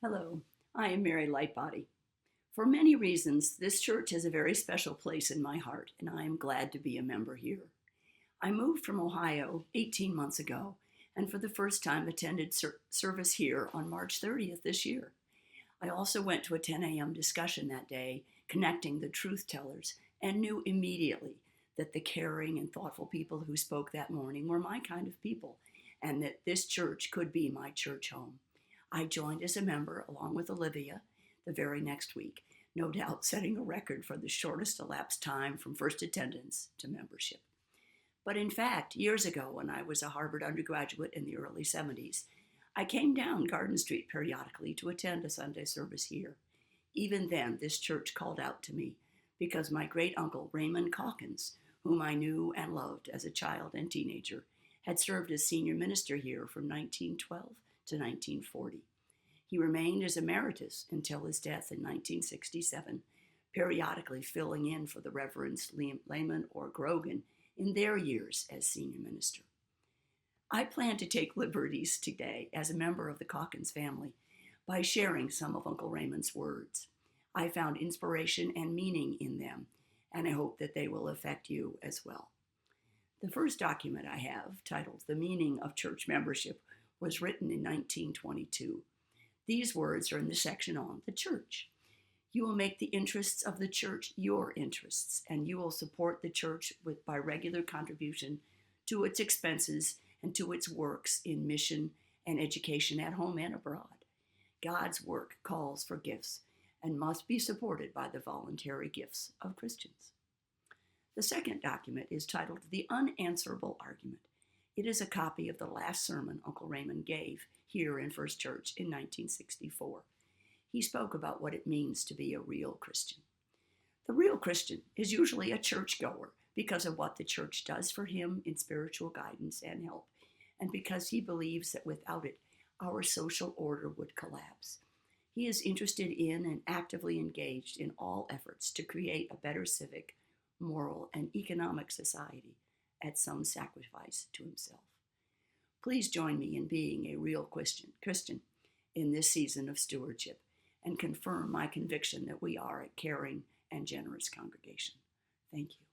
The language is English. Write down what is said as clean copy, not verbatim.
Hello, I am Mary Lightbody. For many reasons, this church has a very special place in my heart, and I am glad to be a member here. I moved from Ohio 18 months ago, and for the first time attended service here on March 30th this year. I also went to a 10 a.m. discussion that day, connecting the truth tellers, and knew immediately that the caring and thoughtful people who spoke that morning were my kind of people, and that this church could be my church home. I joined as a member along with Olivia the very next week, no doubt setting a record for the shortest elapsed time from first attendance to membership. But in fact, years ago, when I was a Harvard undergraduate in the early 70s, I came down Garden Street periodically to attend a Sunday service here. Even then, this church called out to me because my great uncle Raymond Calkins, whom I knew and loved as a child and teenager, had served as senior minister here from 1912 to 1940. He remained as emeritus until his death in 1967, periodically filling in for the Reverends Lehman or Grogan in their years as senior minister. I plan to take liberties today as a member of the Calkins family by sharing some of Uncle Raymond's words. I found inspiration and meaning in them, and I hope that they will affect you as well. The first document I have, titled The Meaning of Church Membership, was written in 1922. These words are in the section on the church. You will make the interests of the church your interests, and you will support the church by regular contribution to its expenses and to its works in mission and education at home and abroad. God's work calls for gifts and must be supported by the voluntary gifts of Christians. The second document is titled The Unanswerable Argument. It is a copy of the last sermon Uncle Raymond gave here in First Church in 1964. He spoke about what it means to be a real Christian. The real Christian is usually a churchgoer because of what the church does for him in spiritual guidance and help, and because he believes that without it, our social order would collapse. He is interested in and actively engaged in all efforts to create a better civic, moral, and economic society at some sacrifice to himself. Please join me in being a real Christian in this season of stewardship and confirm my conviction that we are a caring and generous congregation. Thank you.